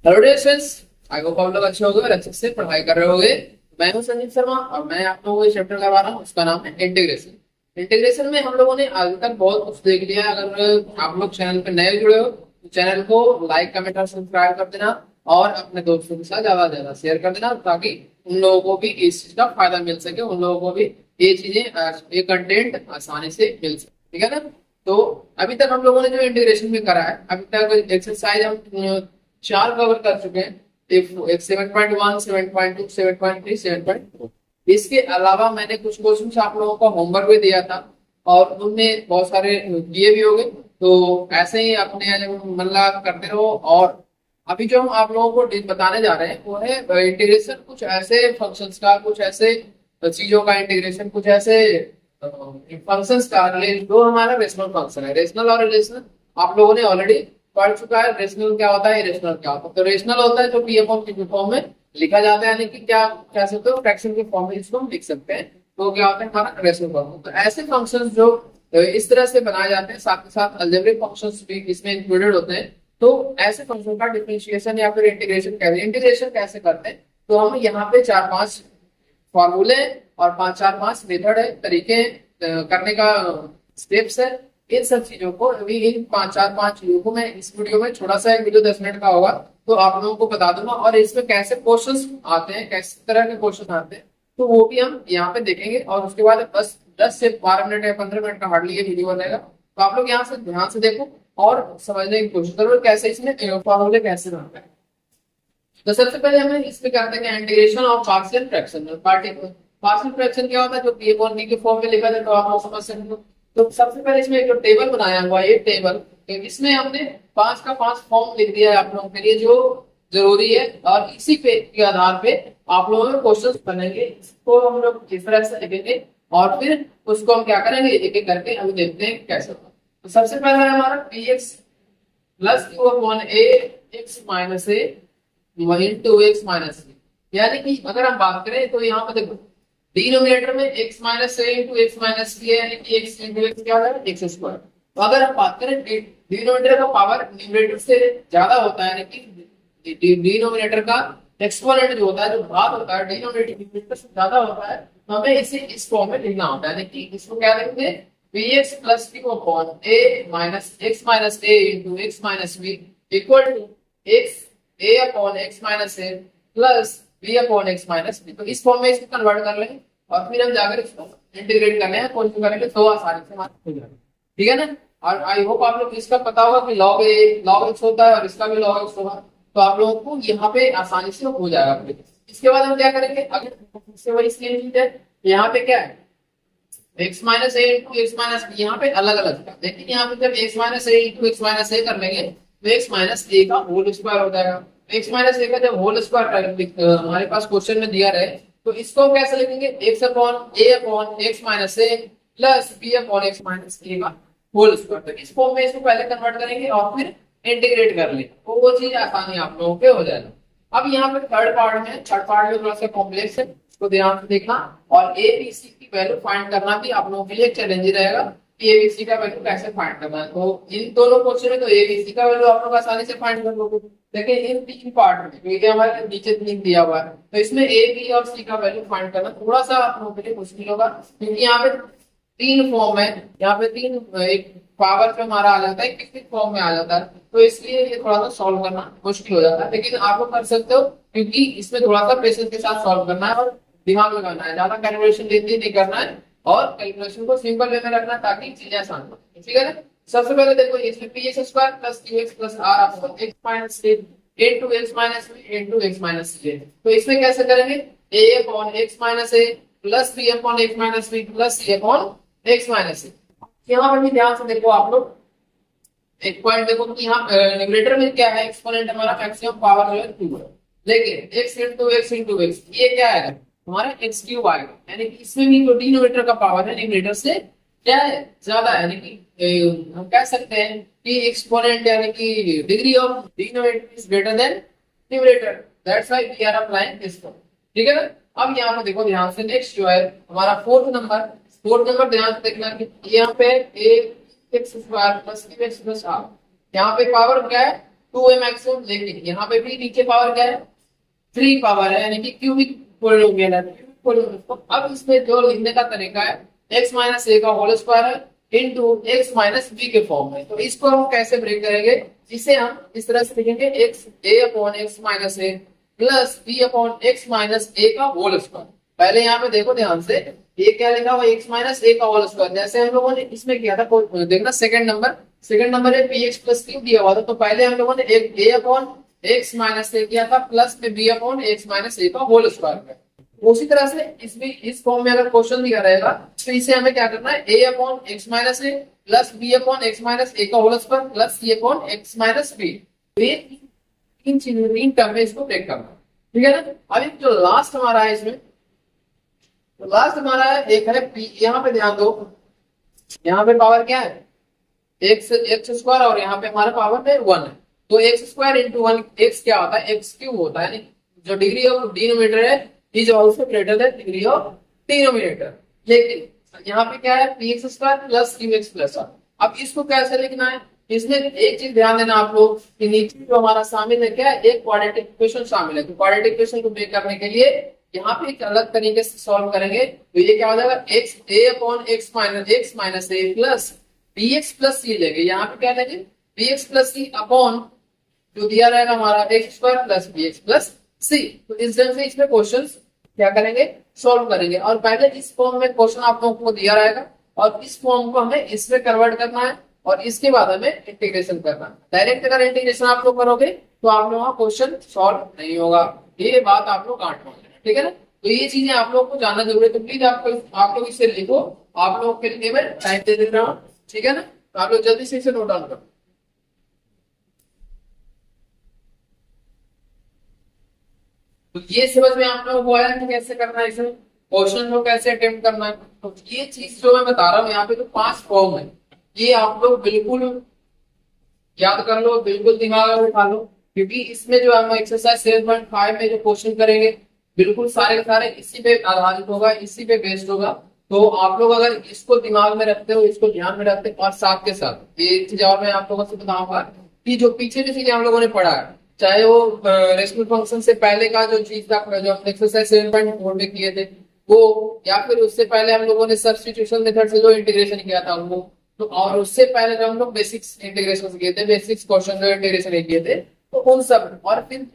Hello dear friends, I hope आप लोग अच्छे होंगे और अच्छे से पढ़ाई कर रहे होंगे। मैं हूं संजीव शर्मा और मैं आप लोगों को चैप्टर करवा रहा हूं, उसका नाम है इंटीग्रेशन। इंटीग्रेशन में हम लोगों ने आज तक बहुत कुछ देख लिया है। अगर आप लोग चैनल पे नए जुड़े हो तो चैनल को लाइक कमेंट और सब्सक्राइब कर देना और अपने दोस्तों के साथ ज्यादा से ज्यादा शेयर कर देना, ताकि उन लोगों को भी इस चीज का फायदा मिल सके, उन लोगों को भी ये चीजें ये कंटेंट आसानी से मिल सके। ठीक है ना? तो अभी तक हम लोगों ने जो इंटीग्रेशन में करा है, अभी तक एक्सरसाइज हम चार कवर कर चुके हैं। एक 7.1, 7.2, 7.3, 7.4। इसके अलावा मैंने कुछ क्वेश्चन आप लोगों को होमवर्क भी दिया था और उनमें बहुत सारे किए भी होंगे। तो ऐसे ही अपने मन लगा करते रहो। और अभी जो हम आप लोगों को बताने जा रहे हैं वो है इंटीग्रेशन, कुछ ऐसे फंक्शंस का, कुछ ऐसे चीजों का इंटीग्रेशन, कुछ ऐसे फंक्शंस का जो हमारा रेशनल फंक्शन है। रेशनल और इरेशनल आप लोगों ने ऑलरेडी पढ़ चुका है। रेशनल क्या होता है, इरेशनल क्या होता है। तो रेशनल होता है जो पी अपॉन क्यू फॉर्म में लिखा जाता है, यानी कि क्या कह सकते हो, फ्रैक्शन के फॉर्म में इसको हम लिख सकते हैं। तो क्या होता है हमारा रेशनल फॉर्म। तो ऐसे फंक्शंस जो इस तरह से बनाए जाते हैं, साथ ही साथ अलजेब्रिक फंक्शंस भी इसमें इंक्लूडेड होते हैं। तो ऐसे फंक्शन का डिफरेंशिएशन या फिर इंटीग्रेशन कैसे करते हैं, तो हम यहाँ पे चार पांच फॉर्मूले और चार पांच मेथड है, तरीके करने का स्टेप्स है। इन सब चीजों को अभी इन चार पांच वीडियो को मैं इस वीडियो में छोटा सा एक वीडियो 10 मिनट का होगा, तो आप लोगों को बता दूंगा। और इसमें कैसे क्वेश्चंस आते हैं, कैसे तरह के क्वेश्चन आते हैं, तो वो भी हम यहाँ पे देखेंगे। और उसके बाद बस 10 से 12 मिनट या 15 मिनट का हार्डली ये वीडियो बनेगा। तो आप लोग यहाँ से ध्यान से देखो और समझने की कोशिश करो कैसे इसमें फॉर्मूले कैसे बनते हैं। तो सबसे पहले हमें इसमें करते हैं integration of partial fraction. Partial fraction क्या होता है, जो पी अपॉन बी के फॉर्म में लिखा जाए, तो आप लोग समझ सकते हो। तो सबसे पहले इसमें एक जो टेबल बनाया हुआ है, ये टेबल, तो इसमें हमने 5 का 5 फॉर्म लिख दिया है आप लोगों के लिए, जो जरूरी है। और इसी पे के आधार पे आप लोगों में क्वेश्चन बनेंगे। इसको हम लोग इस तरह से लिखेंगे और फिर उसको हम क्या करेंगे, एक एक करके हम देखते हैं कैसे होगा। तो सबसे पहला है हमारा P X plus Q upon A X minus A into x minus B. यानी कि अगर हम बात करें तो यहाँ पे देखो, डिनोमिनेटर में x माइनस ए इंटू एक्स माइनस बी है, यानी कि x इंटू एक्स क्या है, एक्स स्क्वायर। तो अगर हम बात करें डिनोमिनेटर का पावर न्यूमरेटर से ज्यादा होता है, यानी कि डिनोमिनेटर का एक्सपोनेंट जो होता है, जो घात होता है, डिनोमिनेटर न्यूमरेटर से ज्यादा होता है, तो हमें इसे इस फॉर्म में लिखना होता है। यानी कि इसको क्या लिखेंगे, px plus Q upon a minus x minus A into x minus b equal to x a upon x minus A plus b upon x minus b. तो इस फॉर्म में इसको कन्वर्ट कर लेंगे और फिर हम जाकर इसको इंटीग्रेट करने हैं, कौन सी करेंगे, तो आसानी से हमारा हो जाएगा। ठीक है ना? और आई होप आप लोग इसका पता होगा कि log x होता है और इसका भी log x होगा, तो आप लोगों को यहाँ पे आसानी से हो जाएगा। इसके बाद हम क्या करेंगे, अगर से वही सेम चीज है, यहाँ पे क्या है, x माइनस ए इंटू एक्स माइनस बी, यहाँ पे अलग अलग है। लेकिन यहाँ पे जब x माइनस ए इंटू एक्स माइनस ए कर लेंगे तो x माइनस ए का होल स्क्वायर हो जाएगा। x माइनस ए का जब होल स्क्वायर हमारे पास क्वेश्चन में दिया रहे, तो इसको हम कैसे लिखेंगे, x upon A upon x minus A plus B upon x minus A का होल स्क्वायर। तो इस फॉर्म में इसको पहले कन्वर्ट करेंगे और फिर इंटीग्रेट कर लेंगे, तो वो चीज आसानी आप लोगों के हो जाएगा। अब यहाँ पे थर्ड पार्ट में थोड़ा सा कॉम्प्लेक्स है, तो ध्यान से देखना। और ए बी सी की वैल्यू फाइंड करना भी आप लोगों के लिए चैलेंज रहेगा कि ए बी सी का वैल्यू कैसे फाइंड करना है। तो इन दोनों क्वेश्चन में तो ए बी सी का वैल्यू आप लोग आसानी से फाइंड कर लोगे, लेकिन इन तीन पार्ट में, क्योंकि हमारे नीचे तीन दिया हुआ है, तो इसमें ए बी और सी का वैल्यू फाइंड करना थोड़ा सा आप लोगों के लिए मुश्किल होगा, क्योंकि यहाँ पे तीन फॉर्म है। यहाँ पे तीन, एक पावर पे हमारा आ जाता है, एक पिक्निक फॉर्म में आ जाता है, तो इसलिए ये थोड़ा सा सॉल्व करना मुश्किल हो जाता है। लेकिन आप लोग कर सकते हो, क्योंकि इसमें थोड़ा सा पेशेंस के साथ सॉल्व करना है और दिमाग लगाना है, ज्यादा कैलकुलेशन लेते नहीं करना है और कैलकुलेशन को सिंपल वे में रखना, ताकि चीजें आसान हो। ठीक है ना? सबसे पहले देखो, इसमें P X square plus Q X plus R upon x minus ए into x minus B into x minus J. तो इसमें कैसे करेंगे, A upon x minus A plus B upon x minus B plus C upon x minus A. यहाँ पर भी ध्यान से देखो आप लोग, एक पॉइंट देखो कि यहाँ न्यूमरेटर में क्या है, एक्सपोनेंट हमारा मैक्सिमम पावर जो है 2 है, लेकिन x इंटू एक्स ये क्या है, हमारा एक्स क्यूब आएगा। यानी कि इसमें भी जो डिनोमिनेटर का पावर है न्यूमरेटर से क्या है, ज्यादा है। यानी कि हम कह सकते हैं कि एक्सपोनेंट, यानी कि degree of denominator is greater than numerator, that's why we are applying this form. ठीक है ना? अब यहाँ पे देखो ध्यान से, नेक्स्ट जो है हमारा फोर्थ नंबर ध्यान से देखना कि यहाँ पे A X square plus Q X plus R, यहाँ पे पावर क्या है, 2a मैक्सिमम, लेकिन यहाँ पे भी नीचे पावर क्या है, 3 पावर है, यानी कि क्यूबिक पोलिनोमियल है। अब इसमें जो लिखने का तरीका है, x माइनस ए का होल स्क्वायर है इंटू एक्स माइनस बी के फॉर्म में। तो इसको हम कैसे ब्रेक करेंगे, इसे हम इस तरह से लिखेंगे, X A upon x minus A plus B upon x minus A का होल स्क्वायर। पहले यहाँ पे देखो ध्यान से, ये क्या लिखा हुआ, एक्स माइनस ए का होल स्क्वायर, जैसे हम लोगों ने इसमें किया था, देखना सेकंड नंबर है पी एक्स प्लस क्यू दिया हुआ था, तो पहले हम लोगों ने एक ए अपॉन एक्स माइनस ए किया था प्लस में B upon x minus A का होल स्क्वायर। उसी तरह से इसमें इस फॉर्म में अगर क्वेश्चन दिया रहेगा तो इसे हमें क्या करना है, A upon x minus A plus B upon x minus A का whole square plus C upon x minus B, इन चीजों इन टर्म में इसको ब्रेक करना, ठीक है ना। अभी जो लास्ट हमारा है इसमें, तो लास्ट हमारा है एक है पी, यहाँ पे ध्यान दो, यहाँ पे पावर क्या है, एक्स स्क्वायर, और यहाँ पे हमारा पावर है 1 है। तो एक्स स्क्वायर इंटू 1 एक्स क्या होता है, एक्स क्यूब होता है, जो डिग्री ऑफ डिनोमिनेटर है is also greater than degree of denominator. लेकिन यहाँ पे क्या है, P X square plus Q X plus 1। अब इसको कैसे लिखना है, इसमें एक चीज ध्यान देना आप लोग कि नीचे जो हमारा शामिल है क्या है, एक क्वाड्रेटिक इक्वेशन शामिल है। तो क्वाड्रेटिक इक्वेशन को ब्रेक करने के लिए यहाँ पे एक अलग तरीके से सॉल्व करेंगे, तो ये क्या हो जाएगा, X A upon x minus A plus B X plus C लेंगे। यहाँ पे क्या लेंगे, B X plus C upon जो दिया रहेगा हमारा X square plus B X plus C. तो इस ढंग से इसमें क्वेश्चन क्या करेंगे, सॉल्व करेंगे। और पहले इस फॉर्म में क्वेश्चन आप लोगों को दिया रहेगा और इस फॉर्म को हमें इसमें कन्वर्ट करना है और इसके बाद हमें इंटीग्रेशन करना है। डायरेक्ट अगर इंटीग्रेशन आप लोग करोगे तो आप लोगों का क्वेश्चन सॉल्व नहीं होगा, ये बात आप लोग काट पाओगे, ठीक है ना। तो ये चीजें आप लोग को जानना जरूरी है, तो प्लीज आप लोग इसे लिखो, आप लोग के लिए मैं टाइम दे दे रहा हूँ, ठीक है ना। तो आप लोग जल्दी से इसे नोट डाउन करो। तो ये समझ में आप लोगों को आया कि कैसे करना है, इसे क्वेश्चन को कैसे अटेम्प्ट करना है। तो ये चीज जो मैं बता रहा हूँ यहाँ पे, तो 5 फॉर्म है, ये आप लोग बिल्कुल याद कर लो, बिल्कुल दिमाग में बिठा लो, क्योंकि इसमें जो हम एक्सरसाइज 7.5 में जो क्वेश्चन करेंगे बिल्कुल सारे के सारे इसी पे आधारित होगा, इसी पे बेस्ड होगा। तो आप लोग अगर इसको दिमाग में रखते हो, इसको ध्यान में रखते हो, और साथ के साथ ये चीज और मैं आप लोगों से बताऊंगा कि जो पीछे जो चीजें हम लोगों ने पढ़ा है, चाहे वो रेशनल फंक्शन से पहले का जो चीज था, जो हमने एक्सरसाइज 7.4 में किए थे वो, या फिर उससे पहले हम लोगों ने सब्स्टिट्यूशन मेथड से जो इंटीग्रेशन किया था वो, तो और उससे पहले जब हम लोग बेसिक्स इंटीग्रेशन किए थे, बेसिक्स क्वेश्चन जो इंटीग्रेशन किए थे, तो उन सब, और फिर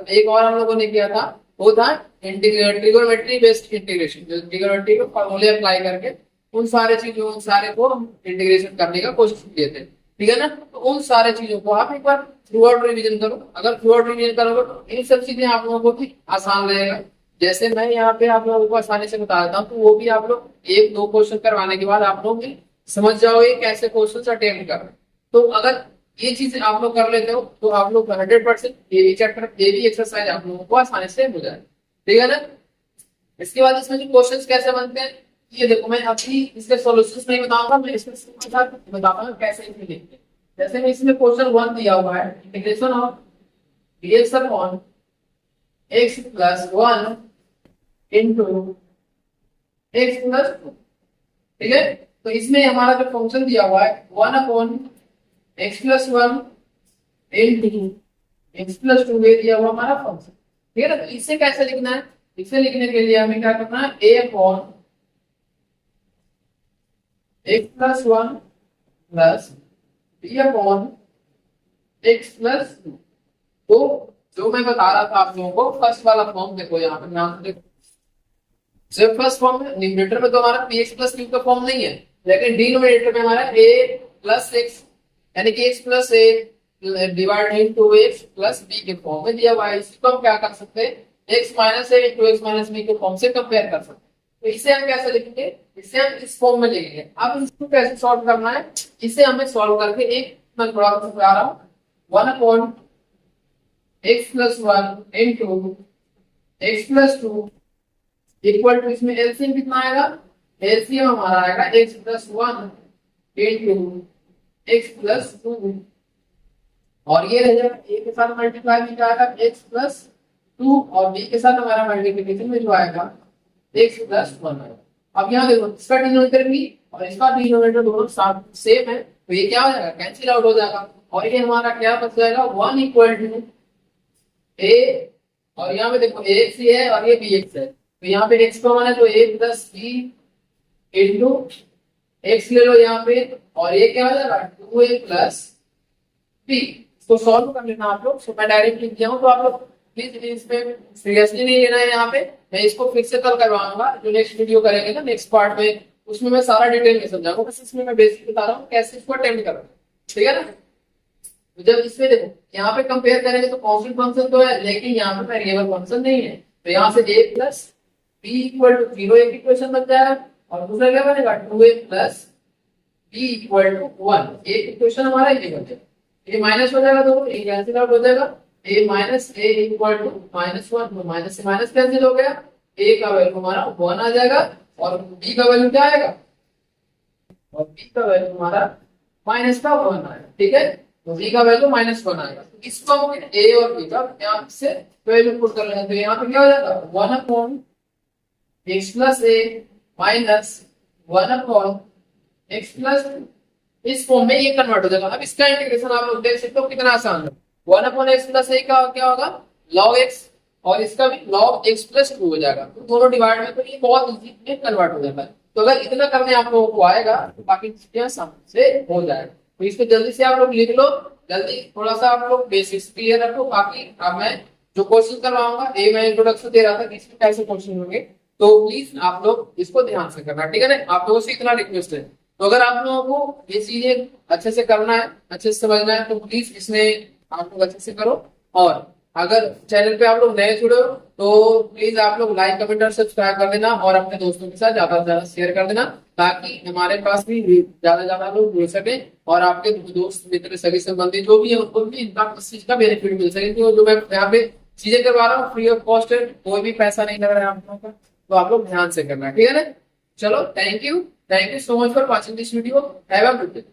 एक और हम लोगों ने किया था, वो था ट्रिगोनोमेट्री बेस्ड इंटीग्रेशन, जो ट्रिगोनोमेट्री के फॉर्मूले अप्लाई करके उन सारे चीजों, उन सारे को हम इंटीग्रेशन करने का कोशिश किए थे, ठीक है ना। तो उन सारे चीजों को आप एक बार थ्रू आउट रिविजन करो। अगर थ्रू आउट रिविजन करोगे तो इन सब चीजें आप लोगों को भी आसान रहेगा। जैसे मैं यहाँ पे आप लोगों को आसानी से बता देता हूँ, तो वो भी आप लोग 1-2 क्वेश्चन करवाने के बाद आप लोग भी समझ जाओगे कैसे क्वेश्चन अटेम्प्ट कर। तो अगर ये चीजें आप लोग कर लेते हो तो आप लोग 100% ये चैप्टर ये भी एक्सरसाइज आप लोगों को आसानी से हो जाए, ठीक है ना। इसके बाद इसमें जो क्वेश्चंस कैसे बनते हैं, ये देखो, मैं अभी इसके सॉल्यूशंस नहीं बताऊंगा, मैं इसमें बताऊंगा कैसे इसमें लिखते हैं। जैसे मैं इसमें क्वेश्चन 1 दिया हुआ है, integration of dx upon x plus 1 into x plus 2, ठीक है। तो इसमें हमारा जो फंक्शन दिया हुआ है 1 upon x plus 1 into x plus 2 दिया हुआ हमारा फंक्शन, ठीक है ना। तो इसे कैसे लिखना है, इसे लिखने के लिए हमें क्या करना है, a upon x plus 1 plus b upon x plus 2। तो जो मैं बता रहा था आप लोगों को, फर्स्ट वाला फॉर्म देखो, यहाँ पे ध्यान देखो, जब फर्स्ट फॉर्म में न्यूमरेटर में तो हमारा px प्लस q का फॉर्म नहीं है, लेकिन डिनोमिनेटर में हमारा a प्लस x यानी कि x plus a divide into x plus b के फॉर्म में दिया हुआ है। इसको हम क्या कर सकते हैं, x minus a into x minus b के फॉर्म से कंपेयर कर सकते हैं। तो इसे हम कैसे लिखेंगे, इसे हम इस फॉर्म में लिखेंगे। अब इसको कैसे सॉल्व करना है, इसे हमें सॉल्व करके एक मैं थोड़ा सा बता रहा हूँ, 1 upon x plus 1 into x plus 2 equal to, इसमें एलसीएम कितना आएगा, एलसीएम हमारा आएगा x plus 1 into x plus 2, और ये रह जाएगा a के साथ मल्टीप्लाई में जाएगा x प्लस 2 और b के साथ हमारा मल्टीप्लिकेशन में जो आएगा x प्लस 1 आएगा। अब यहाँ देखो, इसका डिनोमिनेटर भी और इसका डिनोमिनेटर दोनों साथ सेम है, तो ये क्या हो जाएगा, कैंसिल आउट हो जाएगा। और ये हमारा क्या बच जाएगा 1 इक्वल टू ए, और यहाँ पे देखो एक्स ही है और ये बी एक्स है, तो यहाँ पे एक्स कॉमन है तो ए प्लस बी इंटू एक्स ले लो यहाँ पे, और ये क्या हो जाएगा 2a प्लस बी। इसको सॉल्व कर लेना आप लोग। सो मैं डायरेक्ट लिख दिया हूँ, तो आप लोग प्लीज इसमें सीरियसली नहीं लेना है। यहाँ पे मैं इसको फिर से कल करवाऊंगा, जो नेक्स्ट वीडियो करेंगे ना नेक्स्ट पार्ट में, उसमें मैं सारा डिटेल में समझाऊंगा, बस इसमें मैं बेसिक बता रहा हूँ कैसे इसको अटेम्प्ट करना, ठीक है ना। तो जब इसमें देखो यहाँ पे कंपेयर करेंगे तो कांस्टेंट फंक्शन तो है, लेकिन यहाँ पे वेरिएबल फंक्शन नहीं है, तो यहाँ से a plus b equal to 0 एक इक्वेशन बन जाएगा, और दूसरा क्या बनेगा 2a plus b equal to 1, एक इक्वेशन हमारा ये बन जाएगा। ये माइनस हो जाएगा, तो ये कैंसिल आउट हो जाएगा, a minus a equal to -1, तो माइनस से माइनस कैंसिल हो गया, a का वैल्यू हमारा 1 आ जाएगा, और b का वैल्यू क्या आएगा, और b का वैल्यू हमारा माइनस का 1 आएगा, ठीक है। तो b का वैल्यू -1 आएगा, तो इसको हम a और b का यहाँ से वैल्यू पुट कर लेंगे, तो यहाँ पे क्या हो जाएगा 1 upon x plus a minus 1 upon x plus, इस फॉर्म में ये कन्वर्ट हो जाएगा। अब इसका इंटीग्रेशन आप लोग देख सकते हो कितना आसान है। 1 अपॉन x प्लस a का क्या होगा log x, और इसका भी log x प्लस 2 हो जाएगा, तो दोनों डिवाइड में, तो ये बहुत इजी में कन्वर्ट हो जाता है। तो अगर इतना करने आप लोगों को आएगा तो बाकी चीजें आसान से हो जाएगा। तो इसको जल्दी से आप लोग लिख लो, जल्दी थोड़ा सा आप लोग बेसिक्स क्लियर रखो। बाकी अब मैं जो क्वेश्चन करवाऊंगा, ये मैं इंट्रोडक्शन दे रहा था कि इसमें कैसे क्वेश्चन होंगे, तो प्लीज आप लोग इसको ध्यान से करना, ठीक है ना। आप लोगों से इतना रिक्वेस्ट है, तो अगर आप लोगों को ये चीजें अच्छे से करना है, अच्छे से समझना है, तो प्लीज इसमें आप लोग अच्छे से करो। और अगर चैनल पे आप लोग नए जुड़े हो तो प्लीज आप लोग लाइक कमेंट और सब्सक्राइब कर देना, और अपने दोस्तों के साथ ज्यादा से ज्यादा शेयर कर देना, ताकि हमारे पास भी ज्यादा से ज्यादा लोग जुड़ सके, और आपके दोस्त मित्र सगे संबंधी जो भी है उनको भी इनका इस चीज का बेनिफिट मिल सके। तो जो मैं यहाँ पे चीजें करवा रहा हूँ फ्री ऑफ कॉस्ट है, कोई भी पैसा नहीं लग रहा है आप लोगों का, तो आप लोग ध्यान से करना, ठीक है ना। चलो, thank you so much for watching this video. Have a good day.